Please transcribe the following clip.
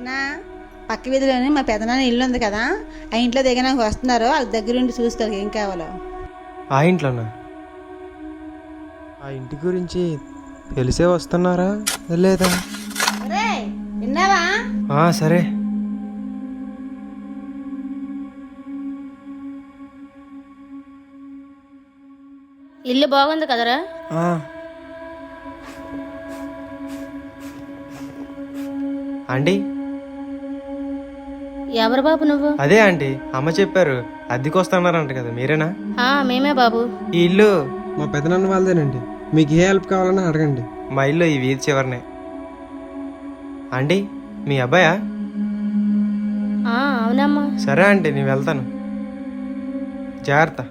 అవునా? పక్క వీధిలోని మా పెదనాన్న ఇల్లు ఉంది కదా, ఆ ఇంట్లో దిగడానికి వస్తున్నారు. వాళ్ళ దగ్గరుండి చూసుకోవాలి ఏం కావాలో. ఆ ఇంట్లోనా? ఆ ఇంటి గురించి తెలిసే వస్తున్నారా లేదా? ఒరేయ్, విన్నావా? సరే. ఇల్లు బాగుంది కదరా? ఆంటీ, ఎవరు బాబు నువ్వు? అదే ఆంటీ, అమ్మ చెప్పారు అద్దెకి వస్తున్నారంట కదా, మీరేనా? మేమే బాబు. ఈ ఇల్లు మా పెదనాన్న వాళ్ళదేనండి. మీకు ఏ హెల్ప్ కావాలన్నా అడగండి. మా ఇల్లు ఈ వీధి చివరనే. ఆంటీ, మీ అబ్బాయా? అవునమ్మా. సరే ఆంటీ, నేను వెళ్తాను. జాగ్రత్త.